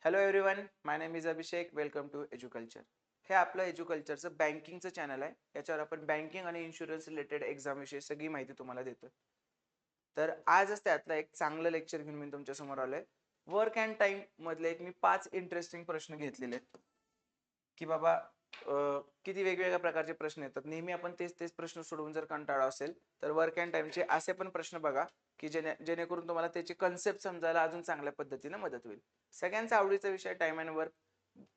Hello everyone, my name is Abhishek. Welcome to Educulture. हे आपलं एज्युकल्चरचं बँकिंगचं channel आहे. याच्यावर आपण बँकिंग आणि इन्शुरन्स रिलेटेड एक्झाम विषयी सगळी माहिती तुम्हाला देतो. तर आजच त्यातलं एक चांगलं लेक्चर घेऊन मी तुमच्या समोर आलोय. वर्क अँड टाइम मधले एक मी 5 इंटरेस्टिंग प्रश्न घेतलेले आहेत की बाबा किती वेगवेगळ्या प्रकारचे प्रश्न येतात. नेहमी आपण तेच तेच प्रश्न सोडवून जर कंटाळा असेल तर वर्क अँड टाइमचे असे पण प्रश्न बघा की जेणेकरून तुम्हाला त्याची कन्सेप्ट समजायला अजून चांगल्या पद्धतीने मदत होईल. सगळ्यांचा आवडीचा विषय टाइम अँड वर्क.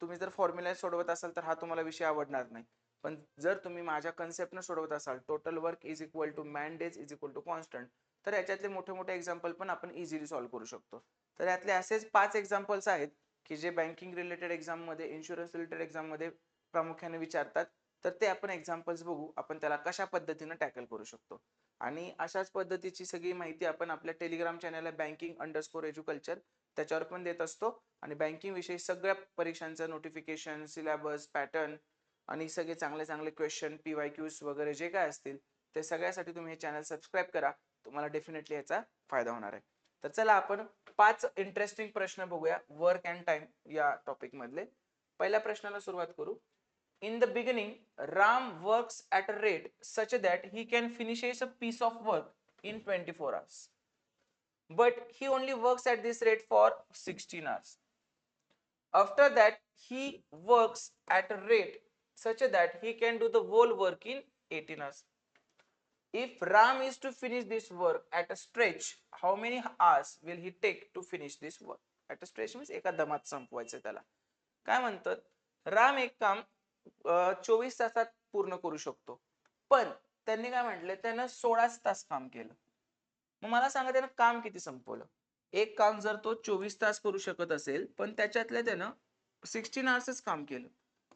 तुम्ही जर फॉर्म्युला सोडवत असाल तर हा तुम्हाला विषय आवडणार नाही, पण जर तुम्ही माझ्या कन्सेप्टनं सोडवत असाल, total work is equal to man days is equal to constant, तर याच्यातले मोठे मोठे एक्झाम्पल पण आपण इझिली सॉल्व्ह करू शकतो. तर यातले असेच 5 एक्झाम्पल्स आहेत की जे बँकिंग रिलेटेड एक्झाम मध्ये, इन्शुरन्स रिलेटेड एक्झाम मध्ये प्रामुख्याने विचारतात. तर ते आपण एक्झाम्पल्स बघू, आपण त्याला कशा पद्धतीने टॅकल करू शकतो. आणि अशाच पद्धतीची सगळी माहिती आपण आपल्या टेलिग्राम चॅनल आहे banking_edu_culture त्याच्यावर पण देत असतो. आणि बँकिंग विषयी सगळ्या परीक्षांचं नोटिफिकेशन, सिलेबस, पॅटर्न आणि सगळे चांगले चांगले क्वेश्चन, PYQs वगैरे जे काय असतील ते सगळ्यासाठी तुम्ही हे चॅनल सबस्क्राईब करा. तुम्हाला डेफिनेटली याचा फायदा होणार आहे. तर चला आपण 5 इंटरेस्टिंग प्रश्न बघूया वर्क अँड टाइम या टॉपिक मधले. पहिल्या प्रश्नाला सुरुवात करू. In the beginning, Ram works at a rate such that he can finish a piece of work in 24 hours. But he only works at this rate for 16 hours. After that, he works at a rate such that he can do the whole work in 18 hours. If Ram is to finish this work at a stretch, how many hours will he take to finish this work? At a stretch means एका दमात संपवायचं त्याला. काय म्हणतात, राम एक काम 24 तासात पूर्ण करू शकतो, पण त्यांनी काय म्हटलं, त्यानं 16 तास काम केलं. मग मला सांगा त्यानं काम किती संपवलं. एक काम जर तो 24 तास करू शकत असेल, पण त्याच्यातले त्यानं 16 आवर्सच काम केलं,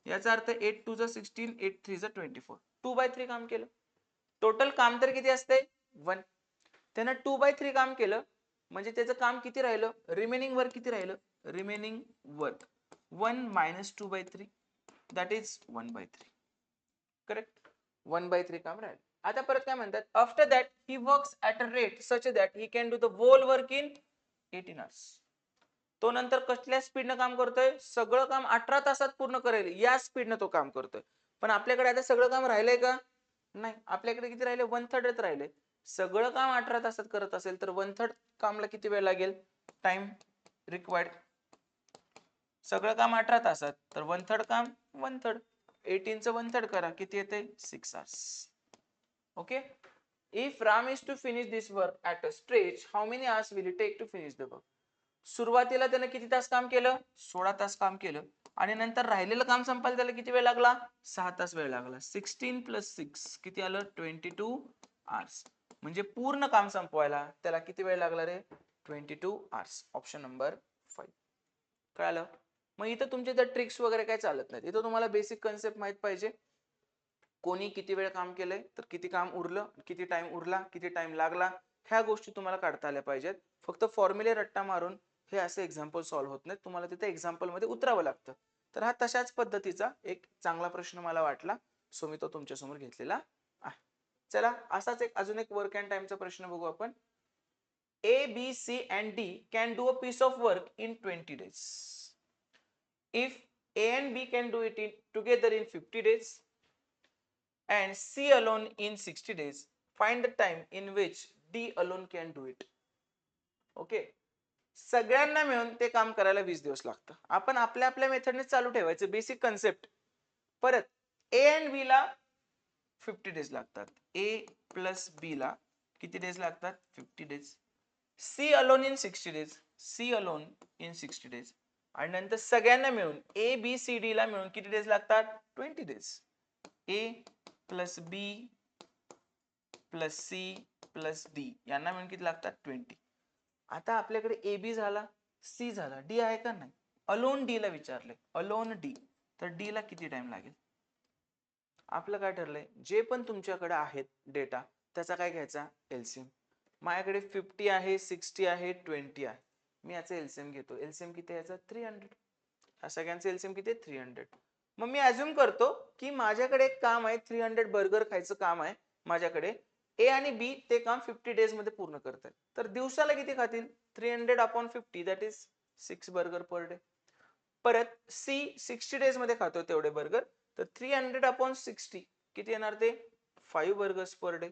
याचा अर्थ 8 2 16, 8 3 24, 2/3 काम केलं. टोटल काम तर किती असते 1. त्यानं 2/3 काम केलं, म्हणजे त्याचं काम किती राहिलं, रिमेनिंग वर्क किती राहिलं, remaining work 1 - 2/3 that is 1/3. Correct, 1/3 काम राहिलं. आता परत काय म्हणतात, after that he works at a rate such that he can do the whole work in 18 hours. तो नंतर कसल्या स्पीडनं काम करतोय, सगळं काम 18 तासात पूर्ण करेल या स्पीडनं तो काम करतोय. पण आपल्याकडे आता सगळं काम राहिलंय का, नाही. आपल्याकडे किती राहिले, 1/3 राहिले. सगळं काम 18 तासात करत असेल तर 1/3 कामला किती वेळ लागेल, टाइम रिक्वायर्ड. सगळं काम 18 तासात तर 1/3 काम 1/3, 18 चं 1/3 करा, किती येते 6 hours. Okay. If Ram is to finish this work at a stretch, how many hours will it take to finish the work. सुरुवातीला त्याने किती तास काम केलं, 16 तास काम केलं, आणि नंतर राहिलेलं काम संपायला त्याला किती वेळ लागला, 6 तास वेळ लागला. 16 + 6 किती आलं, 22 आवर्स. म्हणजे पूर्ण काम संपवायला त्याला किती वेळ लागला रे, 22 आवर्स. Option number 5. कळालं. मग इथं तुमचे तर ट्रिक्स वगैरे काय चालत नाहीत. इथं तुम्हाला बेसिक कन्सेप्ट माहित पाहिजे. कोणी किती वेळ काम केलंय, तर किती काम उरलं, किती टाइम उरला, किती टाइम लागला, ह्या गोष्टी तुम्हाला काढता आल्या पाहिजेत. फक्त फॉर्म्युले रट्टा मारून हे असे एक्झाम्पल सॉल्व्ह होत नाहीत, तुम्हाला तिथे एक्झाम्पल मध्ये उतरावं लागतं. तर हा तशाच पद्धतीचा एक चांगला प्रश्न मला वाटला, सो मी तो तुमच्या समोर घेतलेला आहे. चला असाच एक अजून एक वर्क अँड टाइमचा प्रश्न बघू आपण. A, B, C and D can do a piece of work in 20 days. If A and B can do it together in 50 days and C alone in 60 days, find the time in which D alone can do it. Okay. सगळ्यांना मिळून ते काम करायला 20 दिवस लागतं. आपण आपल्या आपल्या मेथडने चालू ठेवायचं, बेसिक कन्सेप्ट. परत A and B ला 50 डेज लागतात. A + B ला किती डेज लागतात, 50 days. C alone in 60 days, C alone in 60 days. आणि नंतर सगळ्यांना मिळून A B C D ला मिळून किती डेज लागतात, 20 days. A + B + C + D यांना मिळून किती लागतात, 20. आता आपल्याकडे ए बी झाला, सी झाला, डी आहे का नाही. अलोन डी ला विचारले, अलोन डी, तर डी ला किती टाइम लागेल. आपलं काय ठरलंय, जे पण तुमच्याकडे आहेत डेटा त्याचा काय घ्यायचा, एलसीएम. माझ्याकडे 50 आहे, 60 आहे, 20 आहे. मी याचा एलसीएम घेतो. एलसीएम किती याचा, 300. हा सगळ्यांचा एलसीएम किती, 300. मग मी अज्युम करतो की माझ्याकडे एक काम आहे, 300 बर्गर खायचं काम आहे माझ्याकडे. ए आणि बी ते काम 50 डेज मध्ये पूर्ण करतात. तर दिवसाला किती खातील, 300/50 that is 6 burger per day. परत सी 60 डेज मध्ये खातोय तेवढे बर्गर, तर 300/60 किती येणार ते 5 बर्गर्स पर डे.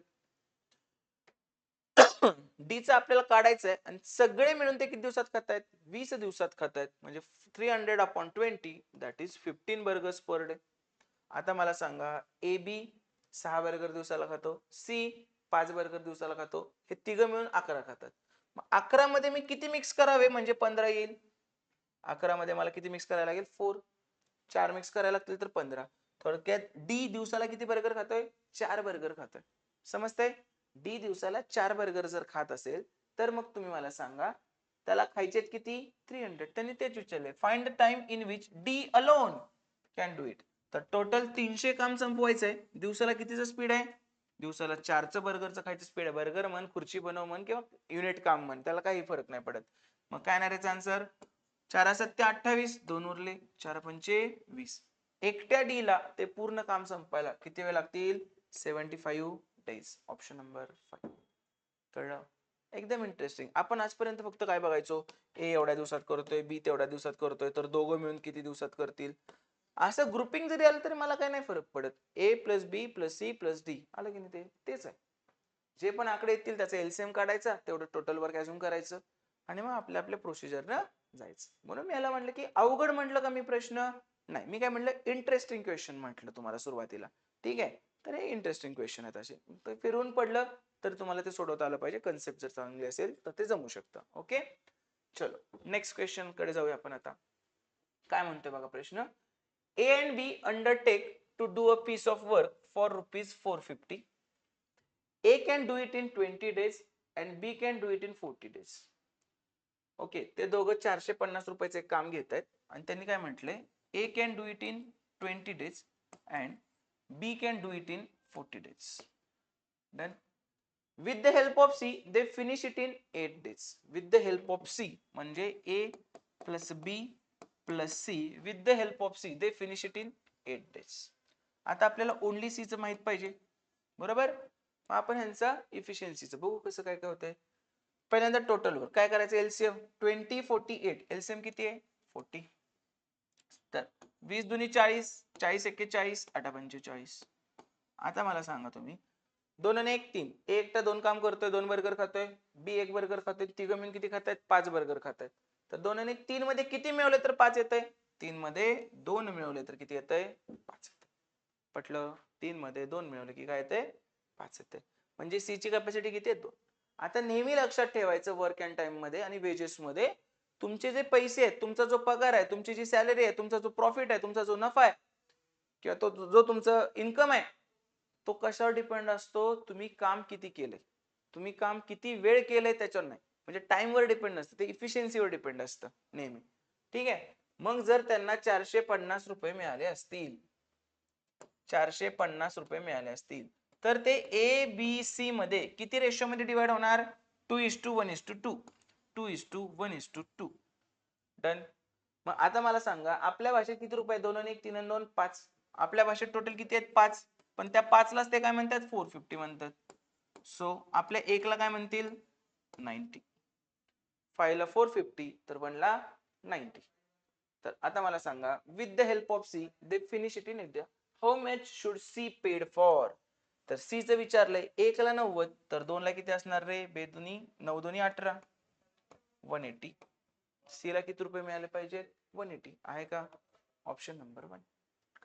डी चा आपल्याला काढायचं आहे आणि सगळे मिळून ते किती दिवसात खातायत 20 दिवसात खातायत, म्हणजे 300/20 that is 15 burgers per day. आता मला सांगा ए बी 6 बर्गर दिवसाला खातो, सी 5 बर्गर दिवसाला खातो, हे तिघं मिळून 11 खातात. मग 11 मध्ये मी किती मिक्स करावे म्हणजे 15 येईल. 11 मध्ये मला किती मिक्स करायला लागेल 4, 4 मिक्स करायला लागतील तर 15. थोडक्यात डी दिवसाला किती बर्गर खातोय 4 बर्गर खातोय. समजतंय? डी दिवसाला 4 बर्गर जर खात असेल तर मग तुम्ही मला सांगा त्याला खायचे किती 300. त्यांनी तेच विचारले find the time in which D alone can do it. तर टोटल 300 काम संपवायचंय. दिवसाला कितीचं स्पीड आहे, दिवसाला 4चं बर्गरचं खायचं स्पीड आहे. बर्गर म्हण, खुर्ची बनव म्हण किंवा युनिट काम म्हण, त्याला काही फरक नाही पडत. मग काय येणार याचा आन्सर 4 7 28, 2 उरले 4 पंचे 20. एकट्या डी ला ते पूर्ण काम संपायला किती वेळ लागतील 75 डेज. Option number 5. कळलं? एकदम इंटरेस्टिंग. आपण आजपर्यंत फक्त काय बघायचो, ए एवढ्या दिवसात करतोय, बी तेवढ्या दिवसात करतोय, तर दोघं मिळून किती दिवसात करतील. असं ग्रुपिंग जरी आलं तरी मला काही नाही फरक पडत. ए प्लस बी प्लस सी प्लस डी आलं की नाही तेच आहे. जे पण आकडे येतील त्याचा एलसीएम काढायचा, तेवढं टोटल वर्क अजून करायचं आणि मग आपल्या आपल्या प्रोसिजरनं जायचं. म्हणून मी याला म्हटलं की अवघड म्हटलं का मी प्रश्न नाही, मी काय म्हटलं इंटरेस्टिंग क्वेश्चन म्हटलं तुम्हाला सुरुवातीला. ठीक आहे, तर हे इंटरेस्टिंग क्वेश्चन आहेत असे. फिरून पडलं तर तुम्हाला ते सोडवता आलं पाहिजे. कन्सेप्ट जर चांगली असेल तर ते जमू शकतं. ओके, चलो नेक्स्ट क्वेश्चन कडे जाऊया आपण आता. काय म्हणतोय बघा प्रश्न. A and B undertake to do a piece of work for ₹450. A can do it in 20 days and B can do it in 40 days. Okay, ते दोघं 450 रुपयाचे काम घेत आहेत आणि त्यांनी काय म्हटलंय A can do it in 20 days and B can do it in 40 days. Done. With the help of C, they finish it in 8 days. With the help of C म्हणजे A plus B plus C, with the help of C, they finish it in 8 days. आता आपल्याला only C चं माहित पाहिजे, बरोबर. आपण ह्यांचा इफिशियन्सीचं बघू कसं काय काय होतंय. पहिल्यांदा टोटल वर काय करायचं एलसीएम 20 48. एलसीएम किती आहे 40. तर 20 दुनी 40, 40 एक्के 40, 8 पंचे 40. आता मला सांगा तुम्ही 2 आणि 1 3. ए एकटा 2 काम करतोय, 2 बर्गर खातोय, बी 1 बर्गर खातोय, तिघं मिळून किती खातायत 5 बर्गर खातायत. तर 2 आणि 3 मध्ये किती मिळवले तर 5 येतंय, 3 मध्ये 2 मिळवले तर किती येतंय 5 येतंय. पटलं? 3 मध्ये 2 मिळवले की काय येतंय 5 येतंय. म्हणजे सी ची कॅपॅसिटी किती आहे 2. आता नेहमी लक्षात ठेवायचं वर्क अँड टाइम मध्ये आणि वेजेस मध्ये तुमचे जे पैसे आहेत, तुमचा जो पगार आहे, तुमची जी सॅलरी आहे, तुमचा जो प्रॉफिट आहे, तुमचा जो नफा आहे किंवा तो जो तुमचं इन्कम आहे तो कशावर डिपेंड असतो, तुम्ही काम किती केलंय, तुम्ही काम किती वेळ केलंय त्याच्यावर नाही. म्हणजे टाइमवर डिपेंड नसतं, ते इफिशियन्सीवर डिपेंड असतं नेहमी. ठीक आहे. मग जर त्यांना 450 रुपये मिळाले असतील, 450 रुपये मिळाले असतील तर ते ए बी सी मध्ये किती रेशो मध्ये डिवाइड होणार 2:1:2. 2:1:2. डन. मग आता मला सांगा आपल्या भाषेत किती रुपये 2 आणि 1 3 आणि 2 5. आपल्या भाषेत टोटल किती आहेत 5. पण त्या 5 लाच ते काय म्हणतात 450 म्हणतात. सो आपल्या 1 ला काय म्हणतील 90. 5 ला 450 तर 1 ला 90. तर आता मला सांगा with the help of C they finish it in India. How much should C paid for. तर सी चं विचारलंय 1 ला 90 तर 2 ला किती असणार रे बेदुनी 9 दोन्ही 18 180. सी ला किती रुपये मिळाले पाहिजेत 180 आहे का. Option number 1.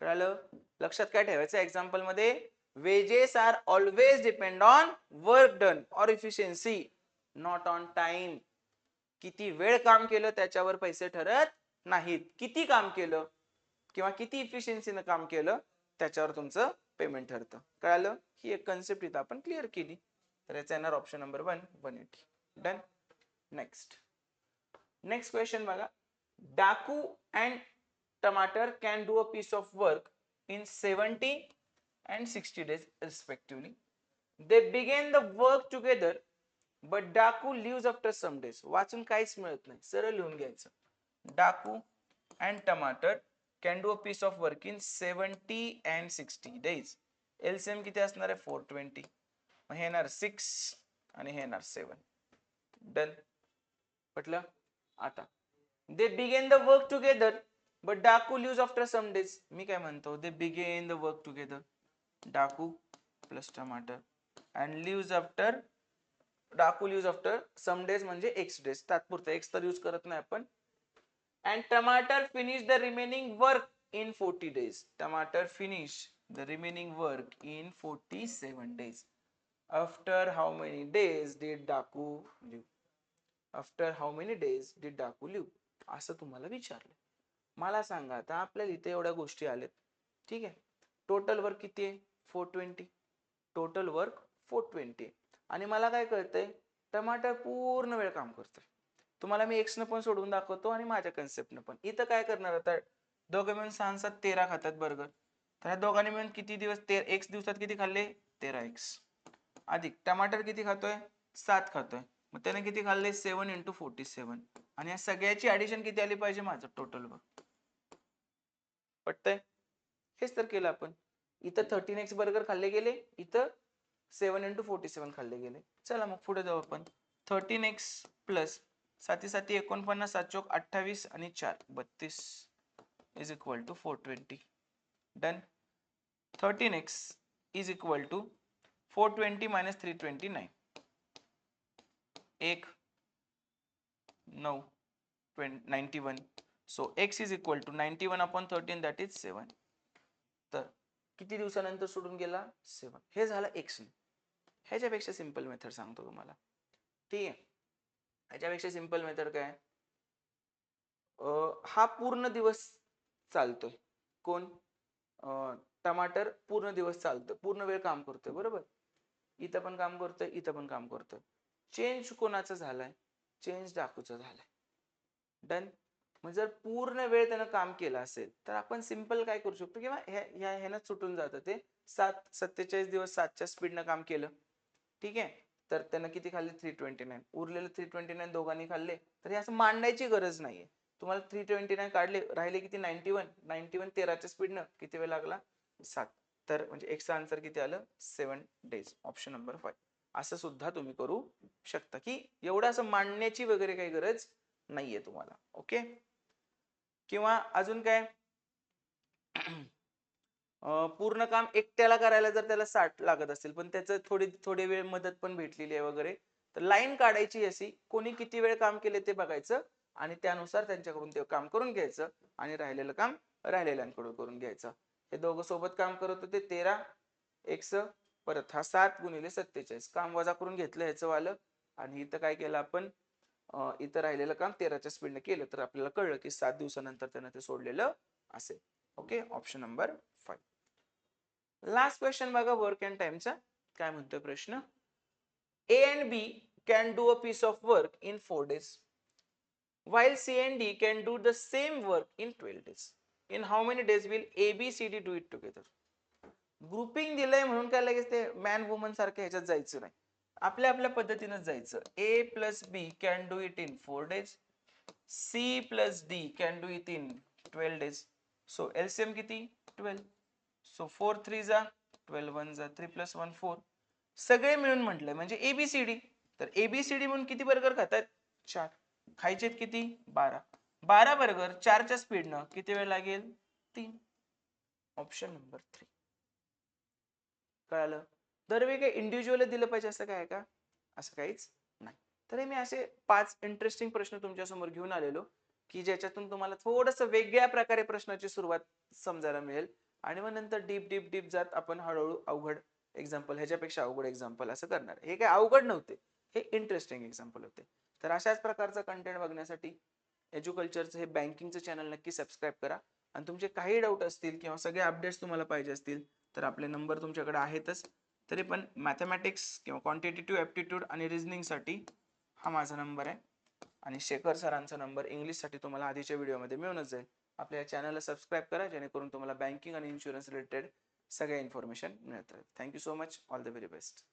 कळालं. लक्षात काय ठेवायचं एक्झाम्पल मध्ये wages are always depend on work done or efficiency not on time. किती वेळ काम केलं त्याच्यावर पैसे ठरत नाहीत, किती काम केलं किंवा किती इफिशियन्सीनं काम केलं त्याच्यावर तुमचं पेमेंट ठरतं. कळालं. ही एक कन्सेप्ट इथं आपण क्लिअर केली. तर याचा येणार option number 1 180. Done. Next question बघा. Daku and Tamatar can do a piece of work in 70 and 60 days respectively. They began the work together but Daku leaves after some days. वाचून काहीच मिळत नाही, सरळ लिहून घ्यायचं. Daku and Tomato can do a piece of work in 70 and 60 days. LCM किती असणार आहे 420. मग हे येणार 6 आणि हे येणार 7. डन. पटलं. आता they began the work together but Daku leaves after some days. मी काय म्हणतो, they began the work together. Daku plus Tamatar and leaves after, Daku leaves after some days म्हणजे एक्स डेज, तात्पुरतं एक्स तर यूज करत नाही आपण. And Tamatar finish the remaining work in 40 days. Tamatar finish the remaining work in 47 days. After how many days did Daku leave? After how many days did Daku leave, असं तुम्हाला विचारलं. मला सांगा आता, आपल्याला इथे एवढ्या गोष्टी आल्यात, ठीक आहे. टोटल वर्क किती आहे? 420. Total work 420. आणि मला काय कळतंय, टमाटर पूर्ण वेळ काम करतोय. तुम्हाला मी एक्स न पण सोडून दाखवतो आणि माझ्या कन्सेप्टनं पण. इथं काय करणार आता, दोघं मिळून 6 7 13 खातात बर्गर. तर ह्या दोघांनी मिळून किती दिवस, एक्स दिवसात किती खाल्ले? 13 एक्स. अधिक टमाटर किती खातोय? 7 खातोय. मग त्याने किती खाल्ले? 7 × 47. आणि या सगळ्याची ऍडिशन किती आली पाहिजे? माझं टोटल वर्क. पटतंय? हेच तर केलं आपण. इथं 13x बर्गर खाल्ले गेले, इथं 7 × 47 खाल्ले गेले. चला मग पुढे जाऊ आपण. 13x प्लस 7 7 49, 7 चौक 28 आणि 4 32 is equal to 420. Done. 13x is equal to 420 minus 329. 1 9 91. So x is equal to 91/13, that is 7. तर किती दिवसानंतर सोडून गेला? 7. हे झालं x ने. ह्याच्यापेक्षा सिंपल मेथड सांगतो तुम्हाला, ठीक आहे. ह्याच्यापेक्षा सिंपल मेथड काय, हा पूर्ण दिवस चालतोय. कोण? टमाटर पूर्ण दिवस चालतोय, पूर्ण वेळ काम करतोय, बरोबर. इथं पण काम करतोय, इथं पण काम करतोय. चेंज कोणाचा झालाय? चेंज डाकूचा झालाय. डन. मग जर पूर्ण वेळ त्यानं काम केलं असेल तर आपण सिंपल काय करू शकतो, किंवा ह्यानं सुटून जातं ते. 47 दिवस 7च्या स्पीडनं काम केलं, ठीक आहे. तर त्यानं किती खाल्ले? 329. उरलेलं 329 दोघांनी खाल्ले. तर हे असं मांडायची गरज नाहीये. तुम्हाला 329 काढले, राहिले किती? 91. 91 13च्या स्पीडनं किती वेळ लागला? 7. तर म्हणजे एक्सचं आन्सर किती आलं? 7 days. Option number 5. असं सुद्धा तुम्ही करू शकता, की एवढं असं मांडण्याची वगैरे काही गरज नाहीये तुम्हाला. ओके. किंवा अजून काय, पूर्ण काम एकट्याला करायला जर त्याला 60 लागत असेल, पण त्याचं थोडी वेळ मदत पण भेटलेली आहे वगैरे, तर लाईन काढायची अशी, कोणी किती वेळ काम केले ते बघायचं आणि त्यानुसार त्यांच्याकडून ते काम करून घ्यायचं आणि राहिलेलं काम राहिलेल्यांकडून करून घ्यायचं. हे दोघं सोबत काम करत होते. 13 एक्स, परत हा 7 × 47, काम वजा करून घेतलं ह्याचं वालं. आणि इथं काय केलं आपण, इथं राहिलेलं काम 13च्या स्पीडने केलं, तर आपल्याला कळलं की 7 दिवसानंतर त्यानं ते सोडलेलं असेल. Okay. Option number 5. Last question बघा वर्क अँड टाइमचा. काय म्हणतोय प्रश्न, A and B can do a piece of work in 4 days while C and D can do the same work in 12 days. In how many days will A, B, C, D do it together? Grouping दिलंय म्हणून काय लगेच ते man woman सारख्या ह्याच्यात जायचं नाही, आपल्या आपल्या पद्धतीनेच जायचं. A plus B can do it in 4 days. C plus D can do it in 12 days. So LCM किती? 12. So 4 3 जा 12, 1 जा 3 + 1 4. सगळे मिळून म्हटलंय म्हणजे ABCD. तर ABCD म्हणून किती बर्गर खातात? 4. खायचेत किती? 12. 12 बर्गर 4च्या स्पीडनं किती वेळ लागेल? 3. Option number 3. कळालं? दरवेळी काही इंडिव्हिज्युअली दिलं पाहिजे असं काय आहे का? असं काहीच नाही. तर मी असे 5 इंटरेस्टिंग प्रश्न तुमच्या समोर घेऊन आलेलो, की ज्याच्यातून तुम्हाला थोडंसं वेगळ्या प्रकारे प्रश्नाची सुरुवात समजायला मिळेल आणि मग नंतर डीप डीप डीप जात आपण हळूहळू अवघड एक्झाम्पल, ह्याच्यापेक्षा अवघड एक्झाम्पल असं करणार. हे काय अवघड नव्हते, हे इंटरेस्टिंग एक्झाम्पल होते. तर अशाच प्रकारचा कंटेंट बघण्यासाठी एज्युकल्चरचं हे बँकिंगचं चॅनल नक्की सबस्क्राईब करा. आणि तुमचे काही डाऊट असतील किंवा सगळे अपडेट्स तुम्हाला पाहिजे असतील तर आपले नंबर तुमच्याकडे आहेतच. तरी पण मॅथमॅटिक्स किंवा क्वांटिटेटिव्ह ॲप्टिट्यूड आणि रिझनिंगसाठी हा माझा नंबर आहे. आणि शेखर सरांचा नंबर इंग्लिशसाठी तुम्हाला आधीच्या व्हिडिओमध्ये मिळूनच जाईल. आपल्या चॅनलला सबस्क्राईब करा, जेणेकरून तुम्हाला बँकिंग आणि इन्शुरन्स रिलेटेड सगळ्या इन्फॉर्मेशन मिळत राहील. Thank you so much. All the very best.